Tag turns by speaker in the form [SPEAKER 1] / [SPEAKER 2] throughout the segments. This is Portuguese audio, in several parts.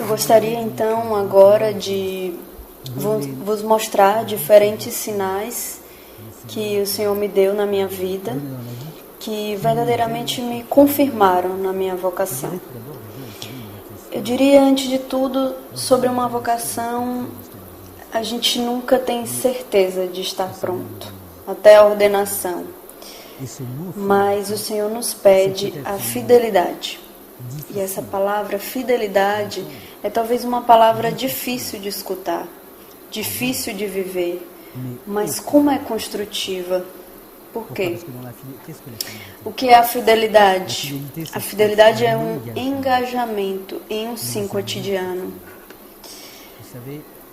[SPEAKER 1] gostaria então agora de vos mostrar diferentes sinais que o Senhor me deu na minha vida, que verdadeiramente me confirmaram na minha vocação. Eu diria, antes de tudo, sobre uma vocação, a gente nunca tem certeza de estar pronto, até a ordenação. Mas o Senhor nos pede a fidelidade. E essa palavra fidelidade é talvez uma palavra difícil de escutar, difícil de viver, mas como é construtiva. Por quê? O que é a fidelidade? A fidelidade é um engajamento em um sim cotidiano.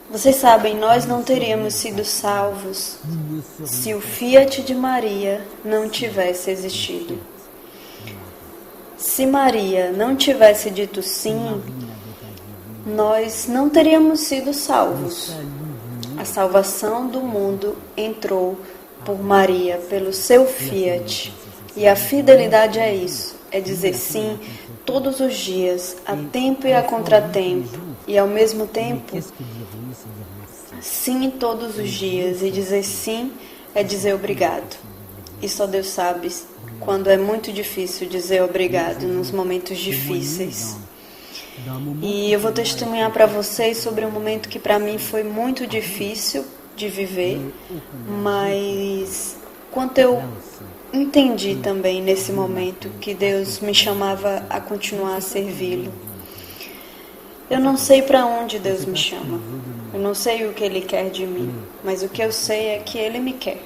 [SPEAKER 1] Vocês sabem, nós não teríamos sido salvos se o Fiat de Maria não tivesse existido. Se Maria não tivesse dito sim, nós não teríamos sido salvos. A salvação do mundo entrou por Maria, pelo seu Fiat. E a fidelidade é isso, é dizer sim todos os dias, a tempo e a contratempo, e ao mesmo tempo, sim todos os dias, e dizer sim é dizer obrigado. E só Deus sabe quando é muito difícil dizer obrigado nos momentos difíceis. E eu vou testemunhar para vocês sobre um momento que para mim foi muito difícil de viver, mas quanto eu entendi também nesse momento que Deus me chamava a continuar a servi-lo. Eu não sei para onde Deus me chama, eu não sei o que Ele quer de mim, mas o que eu sei é que Ele me quer.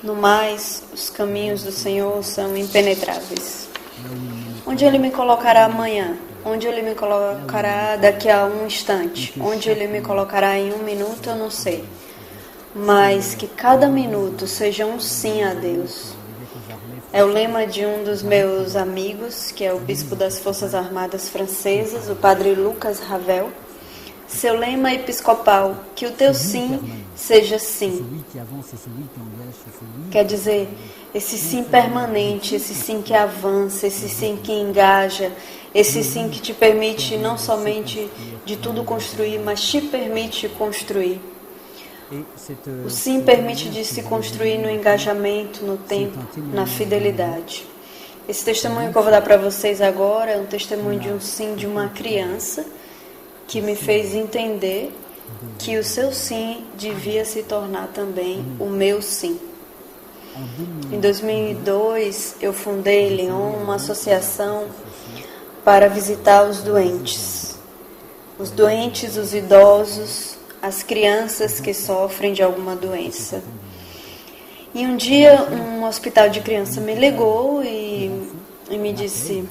[SPEAKER 1] No mais, os caminhos do Senhor são impenetráveis. Onde Ele me colocará amanhã? Onde Ele me colocará daqui a um instante? Onde Ele me colocará em 1 minuto, eu não sei. Mas que cada minuto seja um sim a Deus. É o lema de um dos meus amigos, que é o bispo das Forças Armadas Francesas, o padre Lucas Ravel. Seu lema episcopal, que o teu sim seja sim. Quer dizer, esse sim permanente, esse sim que avança, esse sim que engaja, esse sim que te permite não somente de tudo construir, mas te permite construir. O sim permite de se construir no engajamento, no tempo, na fidelidade. Esse testemunho que eu vou dar para vocês agora é um testemunho de um sim de uma criança que me fez entender que o seu sim devia se tornar também o meu sim. Em 2002, eu fundei em Lyon uma associação para visitar os doentes, os idosos, as crianças que sofrem de alguma doença. E um dia um hospital de criança me ligou e me disse: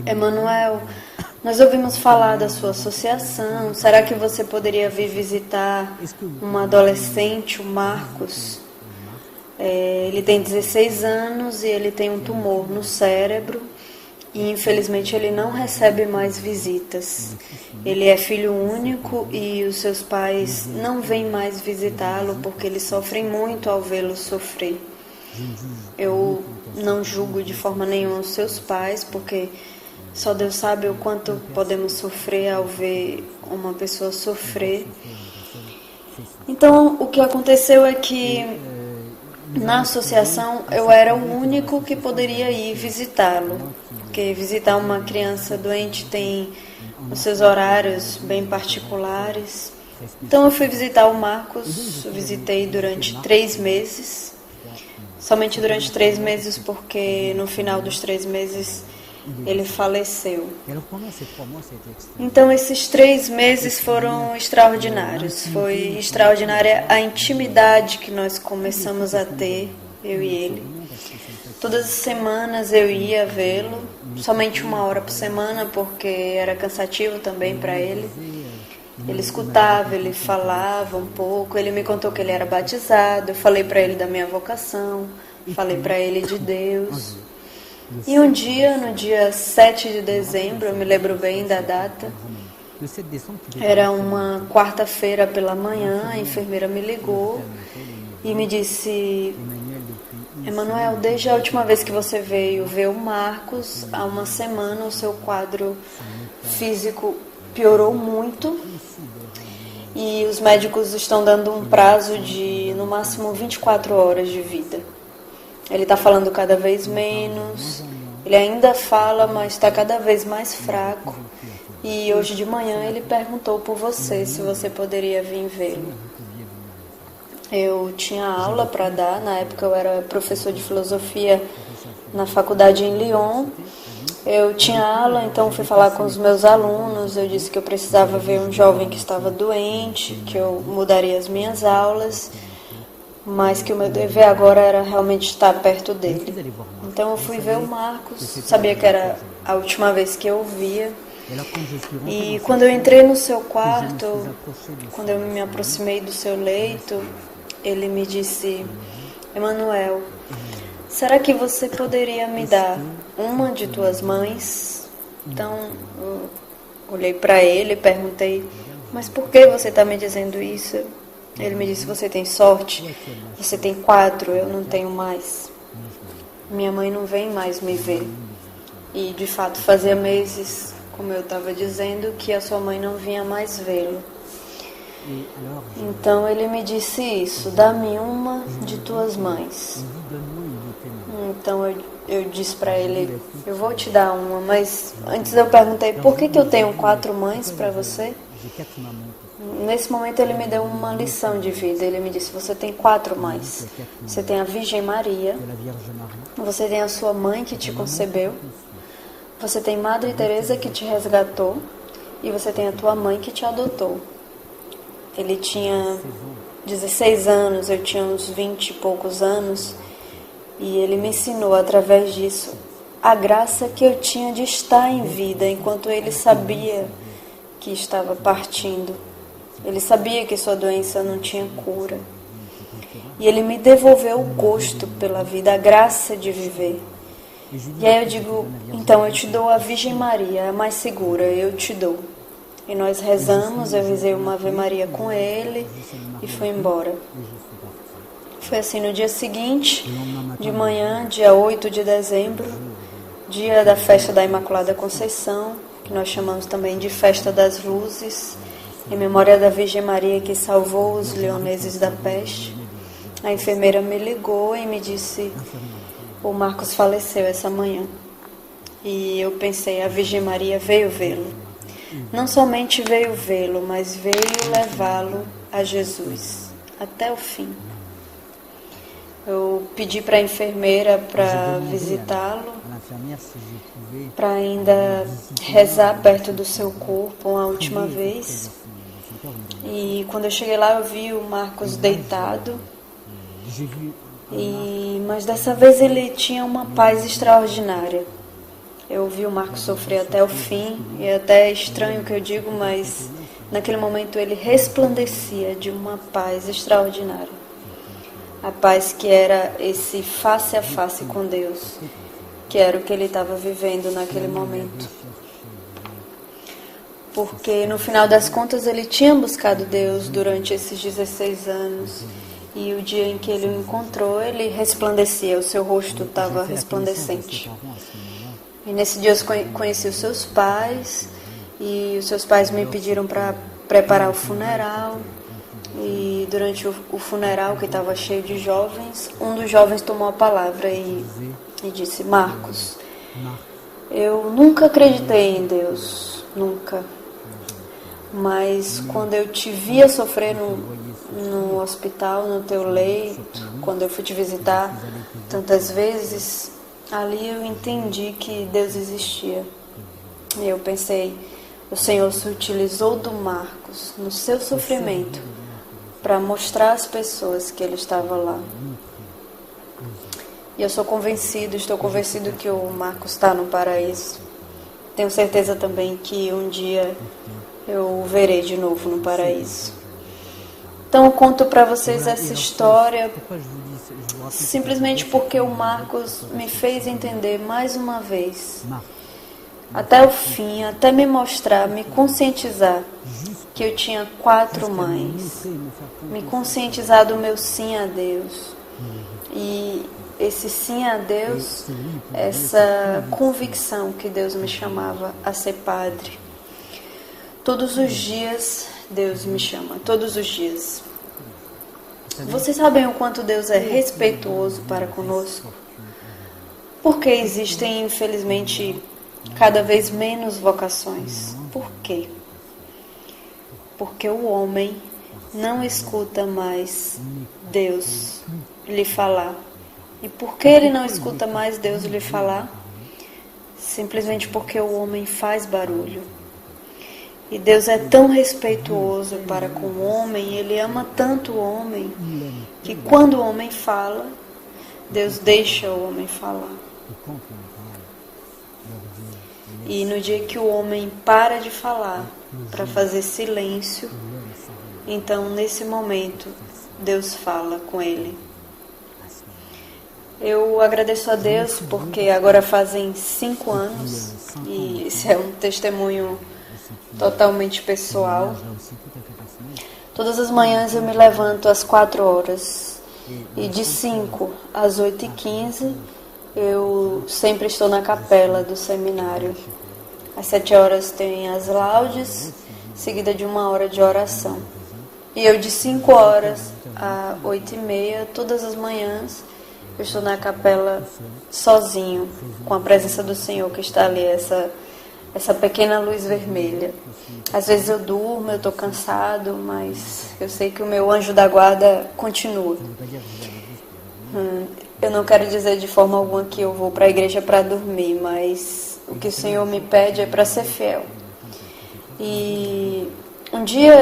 [SPEAKER 1] Emanuel, nós ouvimos falar da sua associação, será que você poderia vir visitar um adolescente, o Marcos? Ele tem 16 anos e ele tem um tumor no cérebro e infelizmente ele não recebe mais visitas. Ele é filho único e os seus pais não vêm mais visitá-lo porque eles sofrem muito ao vê-lo sofrer. Eu não julgo de forma nenhuma os seus pais, porque só Deus sabe o quanto podemos sofrer ao ver uma pessoa sofrer. Então, o que aconteceu é que na associação eu era o único que poderia ir visitá-lo, porque visitar uma criança doente tem os seus horários bem particulares. Então eu fui visitar o Marcos, visitei durante 3 meses, somente durante 3 meses, porque no final dos 3 meses ele faleceu. Então esses 3 meses foram extraordinários. Foi extraordinária a intimidade que nós começamos a ter, eu e ele. Todas as semanas eu ia vê-lo, somente 1 hora por semana, porque era cansativo também para ele. Ele escutava, ele falava um pouco, ele me contou que ele era batizado, eu falei para ele da minha vocação, falei para ele de Deus. E um dia, no dia 7 de dezembro, eu me lembro bem da data, era uma quarta-feira pela manhã, a enfermeira me ligou e me disse: Emanuel, desde a última vez que você veio ver o Marcos, há 1 semana o seu quadro físico piorou muito e os médicos estão dando um prazo de, no máximo, 24 horas de vida. Ele está falando cada vez menos, ele ainda fala, mas está cada vez mais fraco. E hoje de manhã ele perguntou por você, se você poderia vir vê-lo. Eu tinha aula para dar, na época eu era professor de filosofia na faculdade em Lyon. Eu tinha aula, então fui falar com os meus alunos, eu disse que eu precisava ver um jovem que estava doente, que eu mudaria as minhas aulas, mas que o meu dever agora era realmente estar perto dele. Então eu fui ver o Marcos, sabia que era a última vez que eu o via, e quando eu entrei no seu quarto, quando eu me aproximei do seu leito, ele me disse: Emanuel, será que você poderia me dar uma de tuas mães? Então, eu olhei para ele e perguntei: mas por que você está me dizendo isso? Ele me disse: você tem sorte, você tem 4, eu não tenho mais. Minha mãe não vem mais me ver. E, de fato, fazia meses, como eu estava dizendo, que a sua mãe não vinha mais vê-lo. Então ele me disse isso: dá-me uma de tuas mães. Então eu disse para ele: eu vou te dar uma, mas antes eu perguntei: por que eu tenho 4 mães para você? Nesse momento ele me deu uma lição de vida. Ele me disse: você tem 4 mães. Você tem a Virgem Maria, você tem a sua mãe que te concebeu, você tem Madre Teresa que te resgatou e você tem a tua mãe que te adotou. Ele tinha 16 anos, eu tinha uns 20 e poucos anos, e ele me ensinou através disso a graça que eu tinha de estar em vida, enquanto ele sabia que estava partindo. Ele sabia que sua doença não tinha cura. E ele me devolveu o gosto pela vida, a graça de viver. E aí eu digo: então eu te dou a Virgem Maria, a mais segura, eu te dou. E nós rezamos, eu rezei uma Ave Maria com ele e fui embora. Foi assim no dia seguinte, de manhã, dia 8 de dezembro, dia da festa da Imaculada Conceição, que nós chamamos também de Festa das Luzes, em memória da Virgem Maria que salvou os leoneses da peste. A enfermeira me ligou e me disse: o Marcos faleceu essa manhã. E eu pensei: a Virgem Maria veio vê-lo. Não somente veio vê-lo, mas veio levá-lo a Jesus, até o fim. Eu pedi para a enfermeira para visitá-lo, para ainda rezar perto do seu corpo uma última vez. E quando eu cheguei lá, eu vi o Marcos deitado, mas dessa vez ele tinha uma paz extraordinária. Eu vi o Marcos sofrer até o fim, e é até estranho o que eu digo, mas naquele momento ele resplandecia de uma paz extraordinária. A paz que era esse face a face com Deus, que era o que ele estava vivendo naquele momento. Porque no final das contas ele tinha buscado Deus durante esses 16 anos, e o dia em que ele o encontrou, ele resplandecia, o seu rosto estava resplandecente. E nesse dia eu conheci os seus pais, e os seus pais me pediram para preparar o funeral. E durante o funeral, que estava cheio de jovens, um dos jovens tomou a palavra e disse: Marcos, eu nunca acreditei em Deus, nunca. Mas quando eu te via sofrer no hospital, no teu leito, quando eu fui te visitar tantas vezes, ali eu entendi que Deus existia. E eu pensei: o Senhor se utilizou do Marcos no seu sofrimento para mostrar às pessoas que ele estava lá. E eu estou convencido que o Marcos está no paraíso. Tenho certeza também que um dia eu o verei de novo no paraíso. Então eu conto para vocês essa história simplesmente porque o Marcos me fez entender mais uma vez, até o fim, até me mostrar, me conscientizar que eu tinha 4 mães, me conscientizar do meu sim a Deus. E esse sim a Deus, essa convicção que Deus me chamava a ser padre. Todos os dias Deus me chama, todos os dias. Vocês sabem o quanto Deus é respeitoso para conosco? Porque existem, infelizmente, cada vez menos vocações. Por quê? Porque o homem não escuta mais Deus lhe falar. E por que ele não escuta mais Deus lhe falar? Simplesmente porque o homem faz barulho. E Deus é tão respeitoso para com o homem, Ele ama tanto o homem, que quando o homem fala, Deus deixa o homem falar. E no dia que o homem para de falar, para fazer silêncio, então nesse momento, Deus fala com ele. Eu agradeço a Deus porque agora fazem 5 anos, e esse é um testemunho totalmente pessoal. Todas as manhãs eu me levanto às 4 horas e de 5 às 8h15 eu sempre estou na capela do seminário. Às 7 horas tem as laudes, seguida de 1 hora de oração. E eu de 5 horas a 8h30, todas as manhãs, eu estou na capela sozinho, com a presença do Senhor que está ali, essa pequena luz vermelha. Às vezes eu durmo, eu estou cansado, mas eu sei que o meu anjo da guarda continua. Eu não quero dizer de forma alguma que eu vou para a igreja para dormir, mas o que o Senhor me pede é para ser fiel. E um dia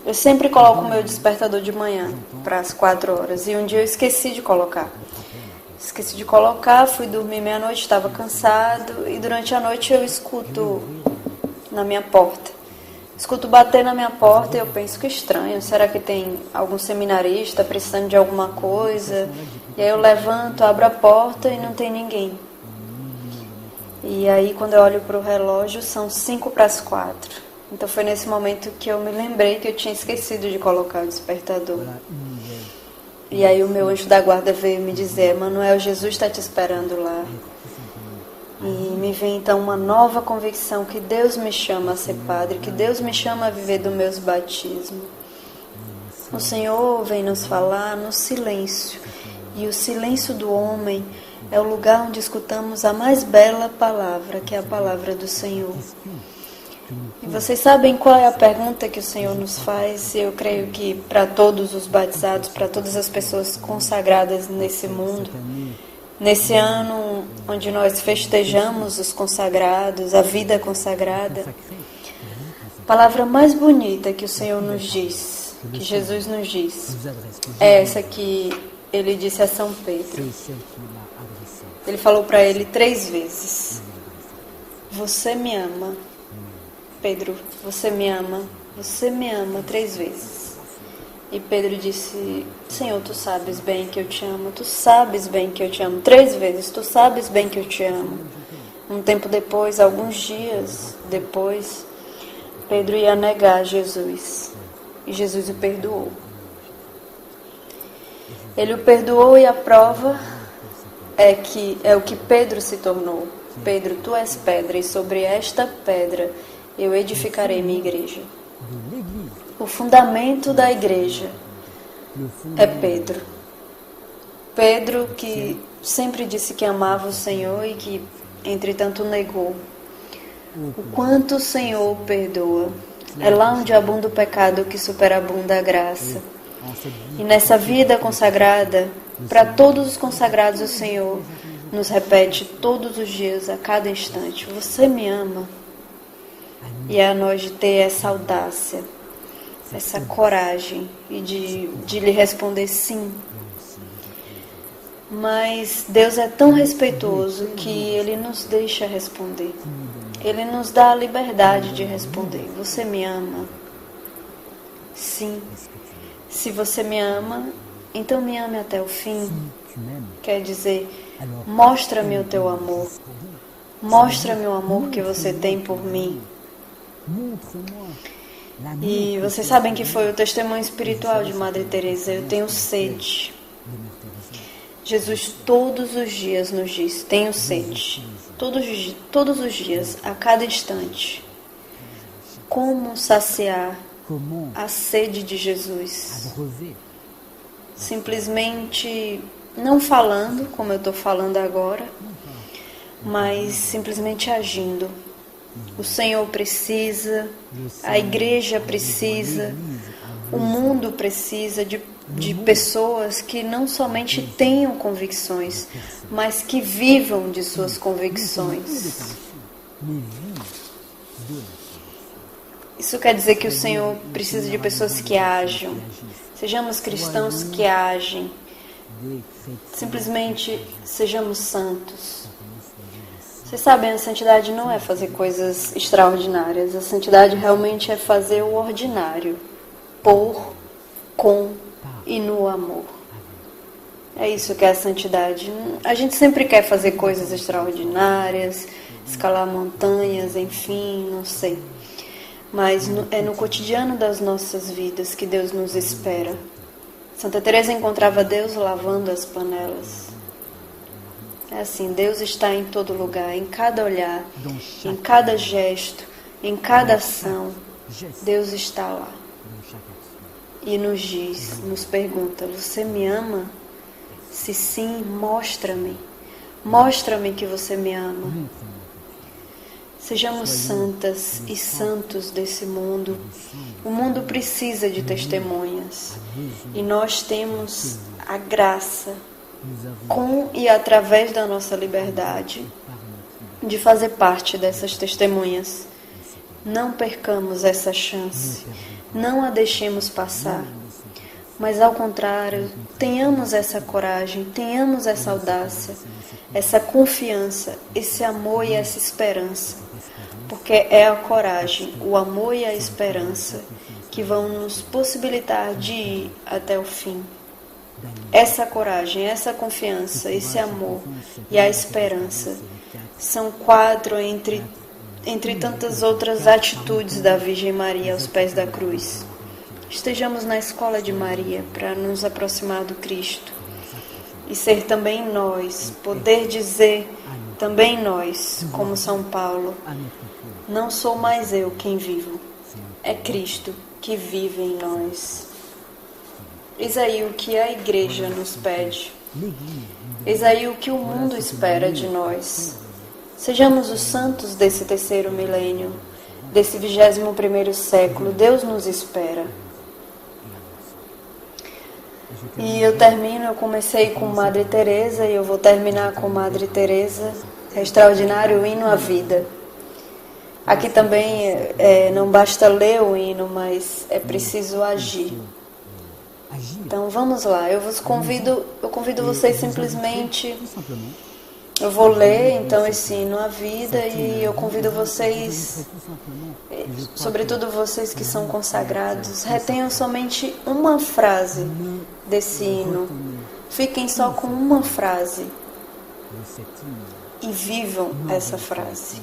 [SPEAKER 1] eu sempre coloco o meu despertador de manhã para as 4 horas, e um dia eu esqueci de colocar. Fui dormir meia-noite, estava cansado, e durante a noite eu escuto na minha porta. Escuto bater na minha porta e eu penso, que estranho, será que tem algum seminarista precisando de alguma coisa? E aí eu levanto, abro a porta e não tem ninguém. E aí quando eu olho para o relógio são 5 para as 4. Então foi nesse momento que eu me lembrei que eu tinha esquecido de colocar o despertador. E aí o meu anjo da guarda veio me dizer, Manuel, Jesus está te esperando lá. E me vem então uma nova convicção que Deus me chama a ser padre, que Deus me chama a viver dos meus batismos. O Senhor vem nos falar no silêncio. E o silêncio do homem é o lugar onde escutamos a mais bela palavra, que é a palavra do Senhor. E vocês sabem qual é a pergunta que o Senhor nos faz? Eu creio que para todos os batizados, para todas as pessoas consagradas nesse mundo, nesse ano onde nós festejamos os consagrados, a vida consagrada, a palavra mais bonita que o Senhor nos diz, que Jesus nos diz, é essa que Ele disse a São Pedro. Ele falou para ele 3 vezes, você me ama. Pedro, você me ama 3 vezes. E Pedro disse, Senhor, tu sabes bem que eu te amo, tu sabes bem que eu te amo. 3 vezes, tu sabes bem que eu te amo. Um tempo depois, alguns dias depois, Pedro ia negar Jesus. E Jesus o perdoou. Ele o perdoou e a prova é o que Pedro se tornou. Pedro, tu és pedra, e sobre esta pedra eu edificarei minha igreja. O fundamento da igreja é Pedro. Pedro que sempre disse que amava o Senhor e que, entretanto, negou. O quanto o Senhor perdoa. É lá onde abunda o pecado que superabunda a graça. E nessa vida consagrada, para todos os consagrados, o Senhor nos repete todos os dias, a cada instante, você me ama. E é a nós de ter essa audácia, essa coragem e de lhe responder sim. Mas Deus é tão respeitoso que Ele nos deixa responder. Ele nos dá a liberdade de responder. Você me ama? Sim. Se você me ama, então me ame até o fim. Quer dizer, mostra-me o teu amor. Mostra-me o amor que você tem por mim. E vocês sabem que foi o testemunho espiritual de Madre Teresa. Eu tenho sede. Jesus todos os dias nos diz, tenho sede. todos os dias, a cada instante. Como saciar a sede de Jesus? Simplesmente não falando, como eu estou falando agora, mas simplesmente agindo. O Senhor precisa, a igreja precisa, o mundo precisa de pessoas que não somente tenham convicções, mas que vivam de suas convicções. Isso quer dizer que o Senhor precisa de pessoas que ajam. Sejamos cristãos que agem. Simplesmente sejamos santos. Vocês sabem, a santidade não é fazer coisas extraordinárias. A santidade realmente é fazer o ordinário. Por, com e no amor. É isso que é a santidade. A gente sempre quer fazer coisas extraordinárias, escalar montanhas, enfim, não sei. Mas é no cotidiano das nossas vidas que Deus nos espera. Santa Teresa encontrava Deus lavando as panelas. É assim, Deus está em todo lugar, em cada olhar, em cada gesto, em cada ação. Deus está lá. E nos diz, nos pergunta: você me ama? Se sim, mostra-me. Mostra-me que você me ama. Sejamos santas e santos desse mundo. O mundo precisa de testemunhas. E nós temos a graça, com e através da nossa liberdade, de fazer parte dessas testemunhas. Não percamos essa chance. Não a deixemos passar. Mas, ao contrário, tenhamos essa coragem, tenhamos essa audácia, essa confiança, esse amor e essa esperança. Porque é a coragem, o amor e a esperança que vão nos possibilitar de ir até o fim. Essa coragem, essa confiança, esse amor e a esperança são 4 entre tantas outras atitudes da Virgem Maria aos pés da cruz. Estejamos na escola de Maria para nos aproximar do Cristo e ser também nós, poder dizer também nós, como São Paulo: não sou mais eu quem vivo, é Cristo que vive em nós. Eis aí o que a igreja nos pede. Eis aí o que o mundo espera de nós. Sejamos os santos desse 3º milênio, desse 21º século. Deus nos espera. E eu comecei com Madre Teresa e eu vou terminar com Madre Teresa. É extraordinário o hino à vida. Aqui também não basta ler o hino, mas é preciso agir. Então vamos lá, eu convido vocês simplesmente. Eu vou ler então esse hino à vida e eu convido vocês, sobretudo vocês que são consagrados, retenham somente uma frase desse hino. Fiquem só com uma frase e vivam essa frase.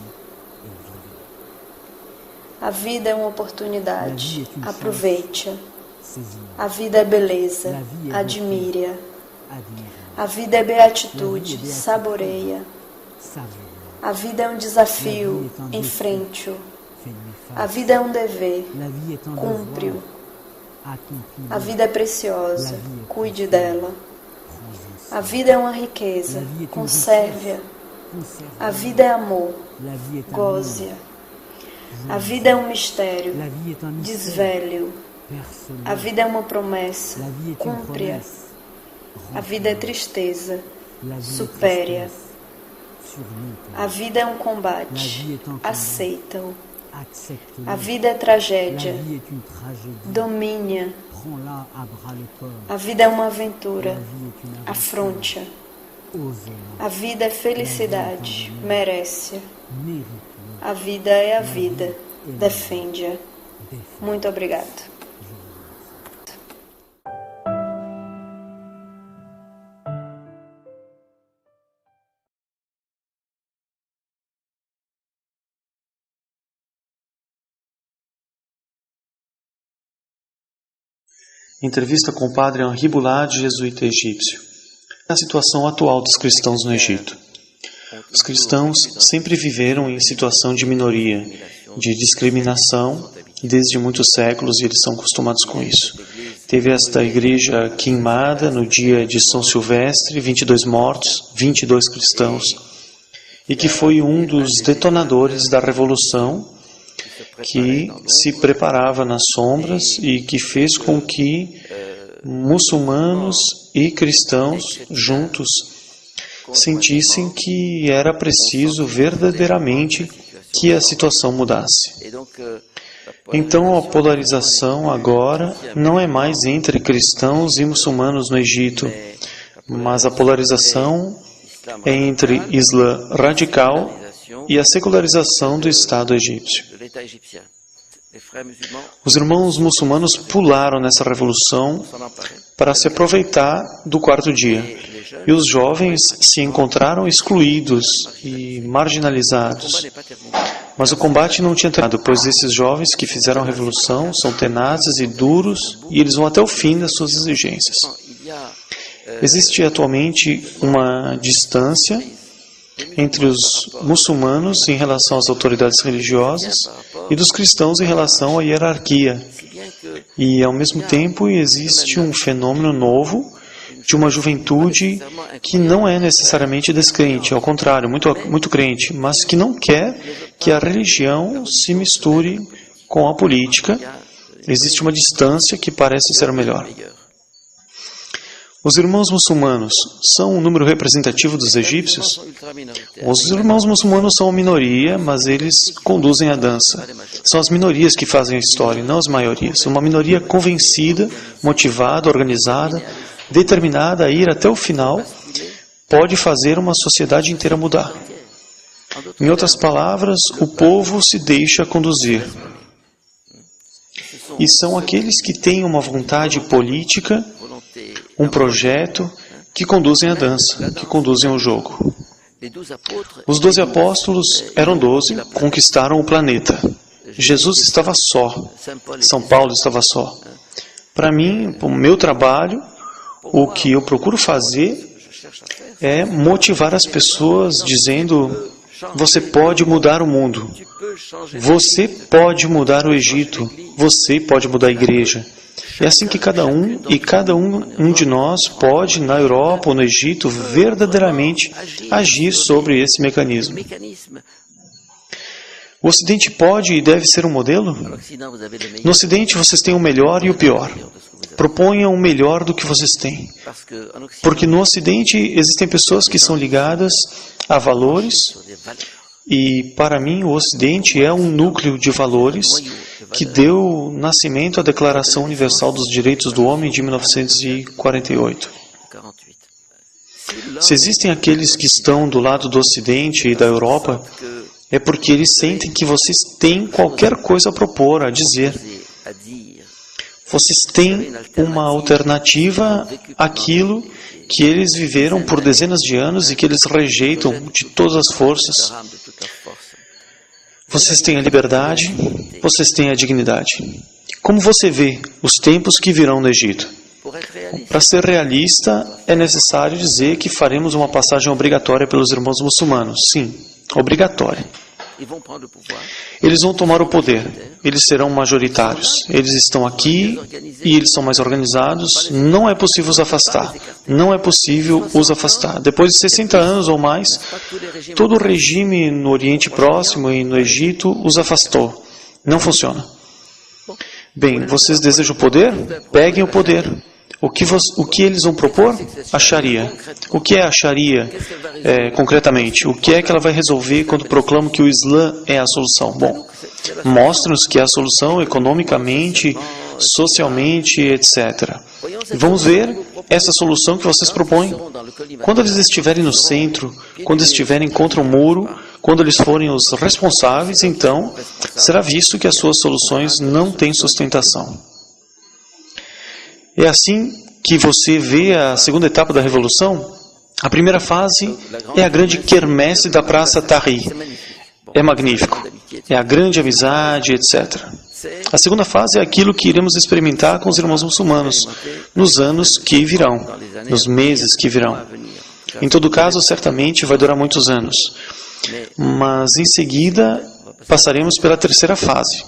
[SPEAKER 1] A vida é uma oportunidade, aproveite-a. A vida é beleza, admire-a. A vida é beatitude, saboreia. A vida é um desafio, enfrente-o. A vida é um dever, cumpre-o. A vida é preciosa, cuide dela. A vida é uma riqueza, conserve-a. A vida é amor, goze-a. A vida é um mistério, desvele-o. A vida é uma promessa, cumpre-a. A vida é tristeza, supere-a. A vida é um combate, aceita-o. A vida é tragédia, domine-a. A vida é uma aventura, afronte-a. A vida é felicidade, merece-a. A vida é a vida, defende-a. Muito obrigado.
[SPEAKER 2] Entrevista com o padre Henri Boulard, jesuíta egípcio. A situação atual dos cristãos no Egito. Os cristãos sempre viveram em situação de minoria, de discriminação, desde muitos séculos, e eles são acostumados com isso. Teve esta igreja queimada no dia de São Silvestre, 22 mortos, 22 cristãos, e que foi um dos detonadores da revolução que se preparava nas sombras e que fez com que muçulmanos e cristãos juntos sentissem que era preciso verdadeiramente que a situação mudasse. Então a polarização agora não é mais entre cristãos e muçulmanos no Egito, mas a polarização é entre Islã radical e a secularização do Estado egípcio. Os irmãos muçulmanos pularam nessa revolução para se aproveitar do quarto dia. E os jovens se encontraram excluídos e marginalizados. Mas o combate não tinha terminado, pois esses jovens que fizeram a revolução são tenazes e duros e eles vão até o fim das suas exigências. Existe atualmente uma distância entre os muçulmanos em relação às autoridades religiosas e dos cristãos em relação à hierarquia. E, ao mesmo tempo, existe um fenômeno novo de uma juventude que não é necessariamente descrente, ao contrário, muito crente, mas que não quer que a religião se misture com a política. Existe uma distância que parece ser melhor. Os irmãos muçulmanos são um número representativo dos egípcios? Os irmãos muçulmanos são uma minoria, mas eles conduzem a dança. São as minorias que fazem a história, não as maiorias. Uma minoria convencida, motivada, organizada, determinada a ir até o final, pode fazer uma sociedade inteira mudar. Em outras palavras, o povo se deixa conduzir. E são aqueles que têm uma vontade política, um projeto, que conduzem a dança, que conduzem o jogo. Os 12 apóstolos eram 12, conquistaram o planeta. Jesus estava só. São Paulo estava só. Para mim, o meu trabalho, o que eu procuro fazer é motivar as pessoas dizendo: você pode mudar o mundo. Você pode mudar o Egito. Você pode mudar a igreja. É assim que cada um de nós pode, na Europa ou no Egito, verdadeiramente agir sobre esse mecanismo. O Ocidente pode e deve ser um modelo? No Ocidente vocês têm o melhor e o pior. Proponham o melhor do que vocês têm. Porque no Ocidente existem pessoas que são ligadas a valores, e para mim o Ocidente é um núcleo de valores que deu nascimento à Declaração Universal dos Direitos do Homem de 1948. Se existem aqueles que estão do lado do Ocidente e da Europa, é porque eles sentem que vocês têm qualquer coisa a propor, a dizer. Vocês têm uma alternativa àquilo que eles viveram por dezenas de anos e que eles rejeitam de todas as forças. Vocês têm a liberdade, vocês têm a dignidade. Como você vê os tempos que virão no Egito? Para ser realista, é necessário dizer que faremos uma passagem obrigatória pelos irmãos muçulmanos. Sim, obrigatória. Eles vão tomar o poder, eles serão majoritários, eles estão aqui e eles são mais organizados, não é possível os afastar, não é possível os afastar. Depois de 60 anos ou mais, todo o regime no Oriente Próximo e no Egito os afastou. Não funciona. Bem, vocês desejam o poder? Peguem o poder. O que eles vão propor? A Sharia. O que é a Sharia, concretamente? O que é que ela vai resolver quando proclama que o Islã é a solução? Bom, mostra-nos que é a solução economicamente, socialmente, etc. Vamos ver essa solução que vocês propõem. Quando eles estiverem no centro, quando estiverem contra o muro, quando eles forem os responsáveis, então será visto que as suas soluções não têm sustentação. É assim que você vê a segunda etapa da Revolução? A primeira fase é a grande quermesse da Praça Tahrir. É magnífico. É a grande amizade, etc. A segunda fase é aquilo que iremos experimentar com os irmãos muçulmanos nos anos que virão, nos meses que virão. Em todo caso, certamente vai durar muitos anos. Mas em seguida passaremos pela terceira fase,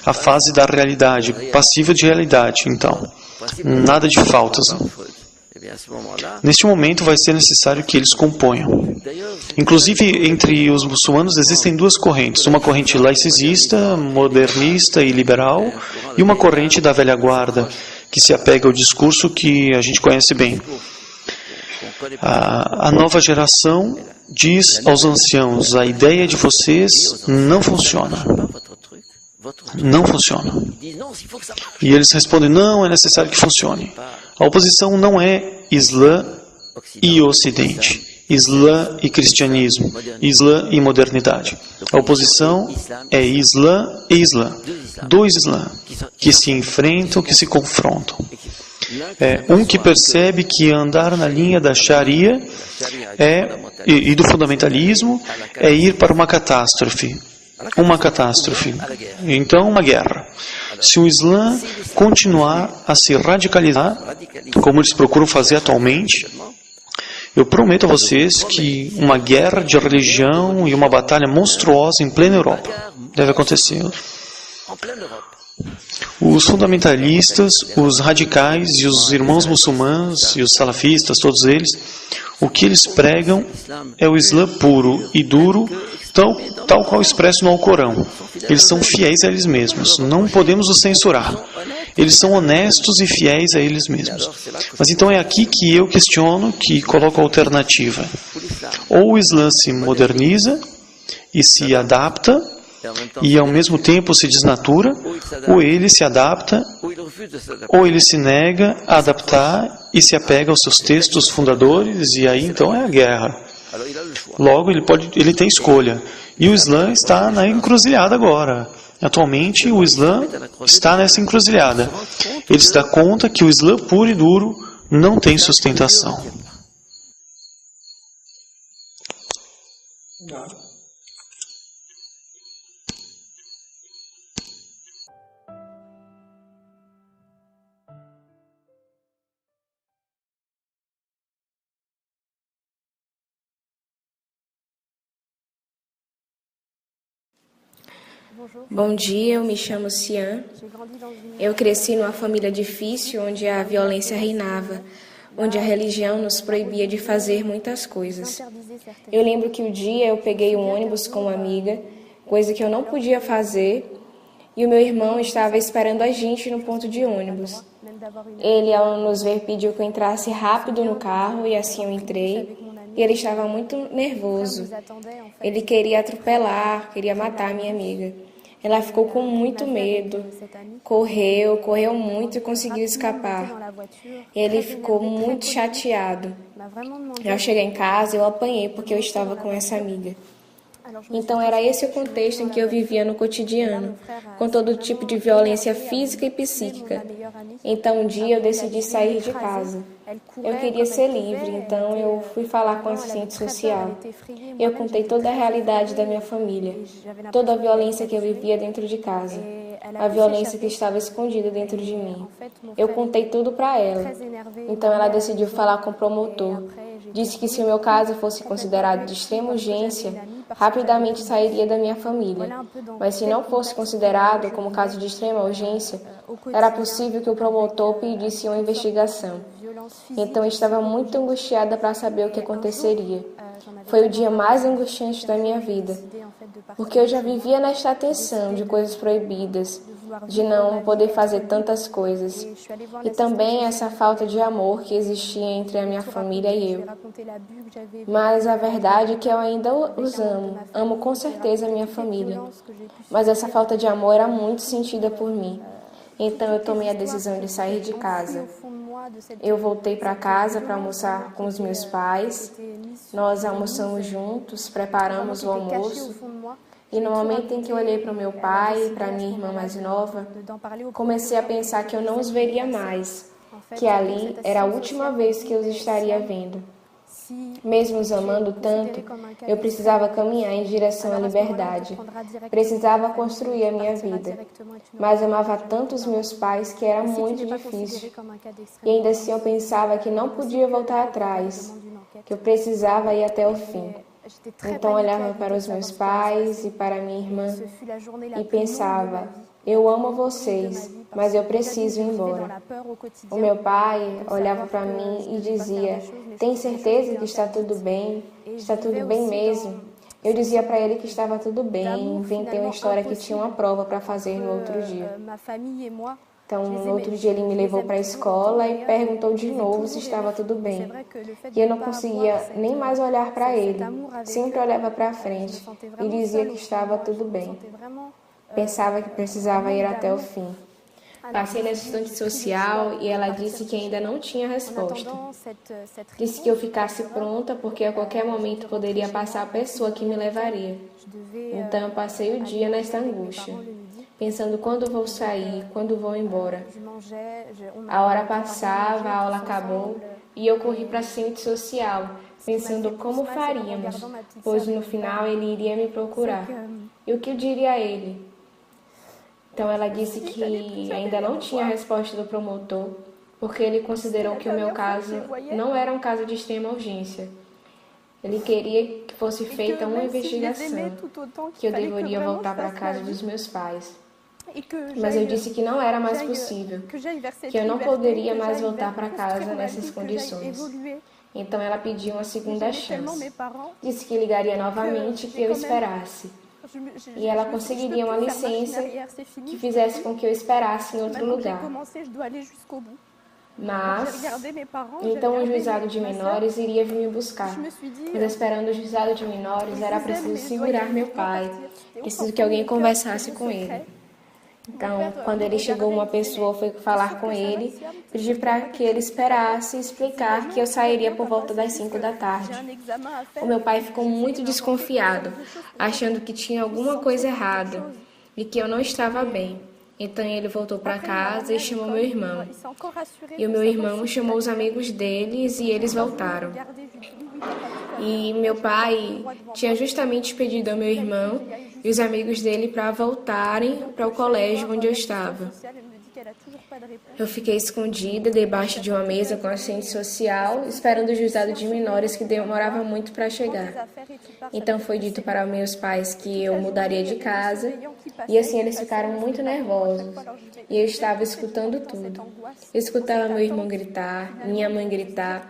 [SPEAKER 2] a fase da realidade, passiva de realidade. Então, nada de faltas. Não. Neste momento vai ser necessário que eles componham. Inclusive, entre os muçulmanos existem duas correntes, uma corrente laicista, modernista e liberal, e uma corrente da velha guarda, que se apega ao discurso que a gente conhece bem. A nova geração diz aos anciãos: a ideia de vocês não funciona. Não funciona. E eles respondem: não, é necessário que funcione. A oposição não é Islã e Ocidente, Islã e cristianismo, Islã e modernidade. A oposição é Islã e Islã. Dois Islã que se enfrentam, que se confrontam. Um que percebe que andar na linha da Sharia e do fundamentalismo é ir para uma catástrofe. Uma catástrofe. Então, uma guerra. Se o Islã continuar a se radicalizar, como eles procuram fazer atualmente, eu prometo a vocês que uma guerra de religião e uma batalha monstruosa em plena Europa deve acontecer. Os fundamentalistas, os radicais e os irmãos muçulmanos e os salafistas, todos eles, o que eles pregam é o Islã puro e duro, tal qual expresso no Alcorão. Eles são fiéis a eles mesmos, não podemos os censurar. Eles são honestos e fiéis a eles mesmos. Mas então é aqui que eu questiono, que coloco a alternativa. Ou o Islã se moderniza e se adapta, e ao mesmo tempo se desnatura, ou ele se adapta, ou ele se nega a adaptar e se apega aos seus textos fundadores, e aí então é a guerra. Logo, ele tem escolha. E o Islã está na encruzilhada agora. Atualmente, o Islã está nessa encruzilhada. Ele se dá conta que o Islã puro e duro não tem sustentação.
[SPEAKER 3] Bom dia, eu me chamo Cian. Eu cresci numa família difícil, onde a violência reinava, onde a religião nos proibia de fazer muitas coisas. Eu lembro que um dia eu peguei um ônibus com uma amiga, coisa que eu não podia fazer, e o meu irmão estava esperando a gente no ponto de ônibus. Ele, ao nos ver, pediu que eu entrasse rápido no carro, e assim eu entrei. E ele estava muito nervoso. Ele queria atropelar, queria matar a minha amiga. Ela ficou com muito medo, correu muito e conseguiu escapar. Ele ficou muito chateado. Eu cheguei em casa, eu apanhei porque eu estava com essa amiga. Então era esse o contexto em que eu vivia no cotidiano, com todo tipo de violência física e psíquica. Então um dia eu decidi sair de casa. Eu queria ser livre, então eu fui falar com a assistente social. Eu contei toda a realidade da minha família, toda a violência que eu vivia dentro de casa, a violência que estava escondida dentro de mim. Eu contei tudo para ela. Então ela decidiu falar com o promotor. Disse que se o meu caso fosse considerado de extrema urgência, rapidamente sairia da minha família. Mas se não fosse considerado como caso de extrema urgência, era possível que o promotor pedisse uma investigação. Então eu estava muito angustiada para saber o que aconteceria. Foi o dia mais angustiante da minha vida, porque eu já vivia nesta tensão de coisas proibidas, de não poder fazer tantas coisas, e também essa falta de amor que existia entre a minha família e eu. Mas a verdade é que eu ainda os amo com certeza a minha família, mas essa falta de amor era muito sentida por mim. Então eu tomei a decisão de sair de casa. Eu voltei para casa para almoçar com os meus pais. Nós almoçamos juntos, preparamos o almoço. E no momento em que eu olhei para o meu pai e para minha irmã mais nova, comecei a pensar que eu não os veria mais, que ali era a última vez que eu os estaria vendo. Mesmo os amando tanto, eu precisava caminhar em direção à liberdade. Precisava construir a minha vida. Mas amava tanto os meus pais que era muito difícil. E ainda assim eu pensava que não podia voltar atrás. que eu precisava ir até o fim. Então olhava para os meus pais e para minha irmã e pensava, eu amo vocês, mas eu preciso ir embora. O meu pai olhava para mim e dizia, tem certeza que está tudo bem? Está tudo bem mesmo? Eu dizia para ele que estava tudo bem, inventei uma história que tinha uma prova para fazer no outro dia. Então, no outro dia ele me levou para a escola e perguntou de novo se estava tudo bem. E eu não conseguia nem mais olhar para ele. Sempre olhava para frente e dizia que estava tudo bem. Pensava que precisava ir até o fim. Passei na assistente social e ela disse que ainda não tinha resposta. Disse que eu ficasse pronta porque a qualquer momento poderia passar a pessoa que me levaria. Então eu passei o dia nesta angústia, pensando quando vou sair, quando vou embora. A hora passava, a aula acabou e eu corri para a assistente social, pensando como faríamos, pois no final ele iria me procurar. E o que eu diria a ele? Então ela disse que ainda não tinha a resposta do promotor, porque ele considerou que o meu caso não era um caso de extrema urgência. Ele queria que fosse feita uma investigação, que eu deveria voltar para a casa dos meus pais. Mas eu disse que não era mais possível, que eu não poderia mais voltar para casa nessas condições. Então ela pediu uma segunda chance. Disse que ligaria novamente e que eu esperasse. E ela conseguiria uma licença que fizesse com que eu esperasse em outro lugar. Mas, então o juizado de menores iria vir me buscar. Mas esperando o juizado de menores, era preciso segurar meu pai. Preciso que alguém conversasse com ele. Então, quando ele chegou, uma pessoa foi falar com ele, pedir para que ele esperasse e explicar que eu sairia por volta das 5 da tarde. O meu pai ficou muito desconfiado, achando que tinha alguma coisa errada e que eu não estava bem. Então ele voltou para casa e chamou meu irmão. E o meu irmão chamou os amigos deles e eles voltaram. E meu pai tinha justamente pedido ao meu irmão e os amigos dele para voltarem para o colégio onde eu estava. Eu fiquei escondida debaixo de uma mesa com assistente social, esperando o juizado de menores que demorava muito para chegar. Então foi dito para meus pais que eu mudaria de casa e assim eles ficaram muito nervosos. E eu estava escutando tudo. Eu escutava meu irmão gritar, minha mãe gritar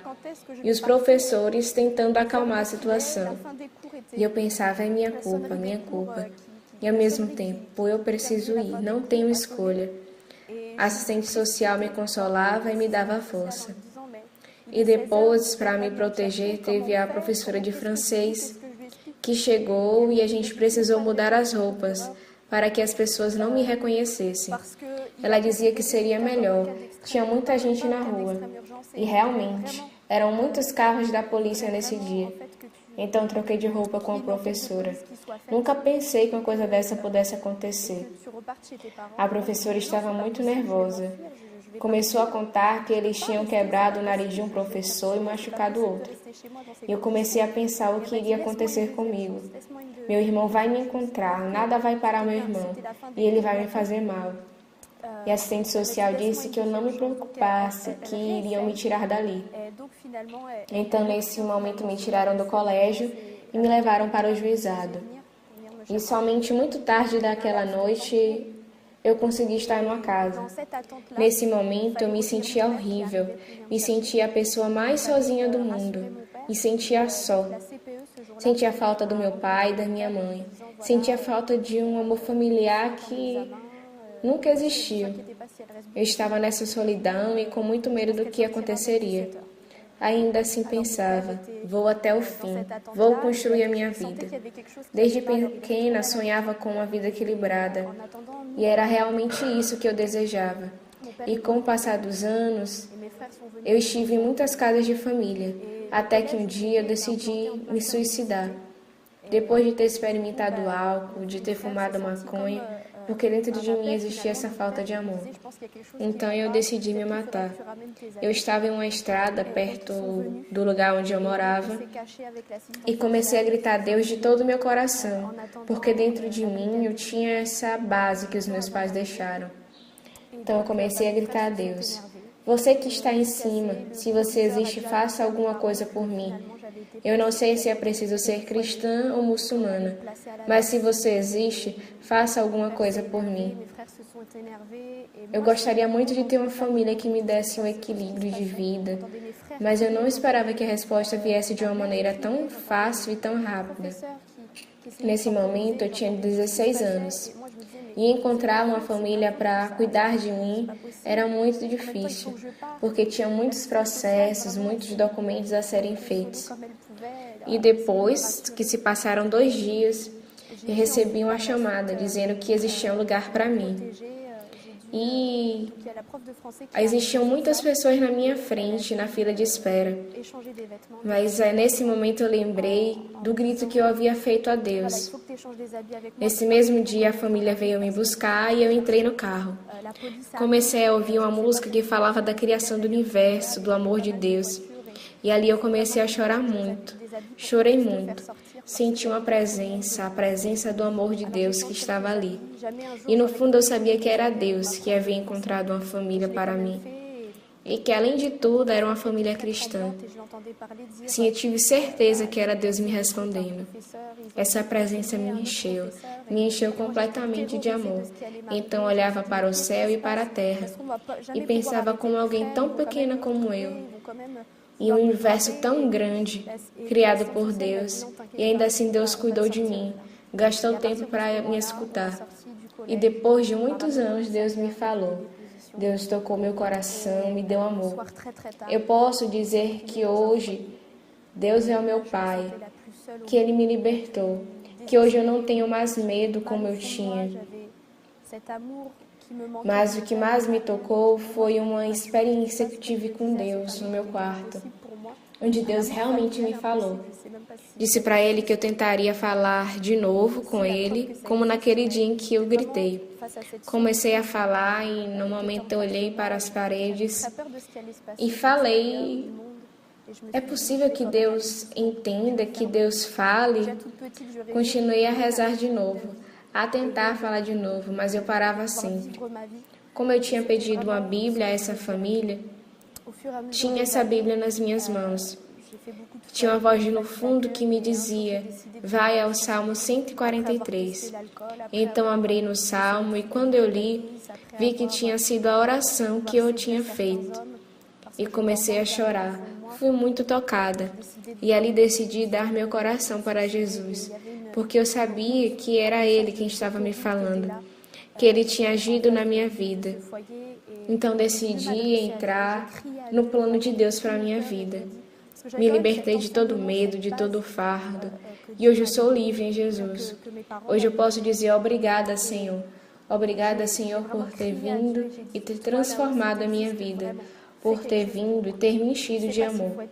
[SPEAKER 3] e os professores tentando acalmar a situação. E eu pensava, é minha culpa, minha culpa. E ao mesmo tempo, eu preciso ir, não tenho escolha. A assistente social me consolava e me dava força. E depois, para me proteger, teve a professora de francês que chegou e a gente precisou mudar as roupas para que as pessoas não me reconhecessem. Ela dizia que seria melhor. Tinha muita gente na rua. E realmente, eram muitos carros da polícia nesse dia. Então troquei de roupa com a professora. Nunca pensei que uma coisa dessa pudesse acontecer. A professora estava muito nervosa. Começou a contar que eles tinham quebrado o nariz de um professor e machucado outro. E eu comecei a pensar o que iria acontecer comigo. Meu irmão vai me encontrar, nada vai parar meu irmão, e ele vai me fazer mal. E a assistente social disse que eu não me preocupasse, que iriam me tirar dali. Então, nesse momento, me tiraram do colégio e me levaram para o juizado. E somente muito tarde daquela noite, eu consegui estar numa casa. Nesse momento, eu me sentia horrível, me sentia a pessoa mais sozinha do mundo, me sentia só. Sentia a falta do meu pai e da minha mãe. Sentia a falta de um amor familiar que nunca existiu. Eu estava nessa solidão e com muito medo do que aconteceria. Ainda assim pensava, vou até o fim, vou construir a minha vida. Desde pequena sonhava com uma vida equilibrada e era realmente isso que eu desejava. E com o passar dos anos, eu estive em muitas casas de família, até que um dia eu decidi me suicidar. Depois de ter experimentado álcool, de ter fumado maconha, porque dentro de mim existia essa falta de amor. Então eu decidi me matar. Eu estava em uma estrada perto do lugar onde eu morava e comecei a gritar a Deus de todo o meu coração, porque dentro de mim eu tinha essa base que os meus pais deixaram. Então eu comecei a gritar a Deus: você que está em cima, se você existe, faça alguma coisa por mim. Eu não sei se é preciso ser cristã ou muçulmana, mas se você existe, faça alguma coisa por mim. Eu gostaria muito de ter uma família que me desse um equilíbrio de vida, mas eu não esperava que a resposta viesse de uma maneira tão fácil e tão rápida. Nesse momento, eu tinha 16 anos. E encontrar uma família para cuidar de mim era muito difícil, porque tinha muitos processos, muitos documentos a serem feitos. E depois que se passaram 2 dias, eu recebi uma chamada dizendo que existia um lugar para mim. E existiam muitas pessoas na minha frente, na fila de espera. Mas nesse momento eu lembrei do grito que eu havia feito a Deus. Nesse mesmo dia a família veio me buscar e eu entrei no carro. Comecei a ouvir uma música que falava da criação do universo, do amor de Deus. E ali eu comecei a chorar muito. Chorei muito. Senti uma presença, a presença do amor de Deus que estava ali. E no fundo eu sabia que era Deus que havia encontrado uma família para mim. E que além de tudo era uma família cristã. Sim, eu tive certeza que era Deus me respondendo. Essa presença me encheu completamente de amor. Então olhava para o céu e para a terra e pensava como alguém tão pequena como eu, e um universo tão grande, criado por Deus, e ainda assim Deus cuidou de mim, gastou tempo para me escutar. E depois de muitos anos, Deus me falou. Deus tocou meu coração, me deu amor. Eu posso dizer que hoje Deus é o meu Pai, que Ele me libertou, que hoje eu não tenho mais medo como eu tinha. Mas o que mais me tocou foi uma experiência que tive com Deus no meu quarto, onde Deus realmente me falou. Disse para Ele que eu tentaria falar de novo com Ele, como naquele dia em que eu gritei. Comecei a falar e no momento eu olhei para as paredes e falei: é possível que Deus entenda, que Deus fale? Continuei a rezar de novo, a tentar falar de novo, mas eu parava sempre. Como eu tinha pedido uma Bíblia a essa família, tinha essa Bíblia nas minhas mãos. Tinha uma voz no fundo que me dizia: vai ao Salmo 143. Então abri no Salmo e quando eu li, vi que tinha sido a oração que eu tinha feito. E comecei a chorar. Fui muito tocada. E ali decidi dar meu coração para Jesus, porque eu sabia que era Ele quem estava me falando, que Ele tinha agido na minha vida. Então decidi entrar no plano de Deus para a minha vida. Me libertei de todo medo, de todo fardo. E hoje eu sou livre em Jesus. Hoje eu posso dizer obrigada, Senhor. Obrigada, Senhor, por ter vindo e ter transformado a minha vida. Por ter vindo e ter me enchido de amor.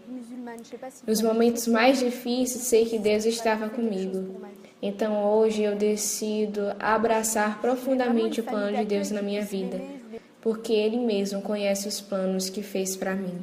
[SPEAKER 3] Nos momentos mais difíceis, sei que Deus estava comigo. Então hoje eu decido abraçar profundamente o plano de Deus na minha vida, porque Ele mesmo conhece os planos que fez para mim.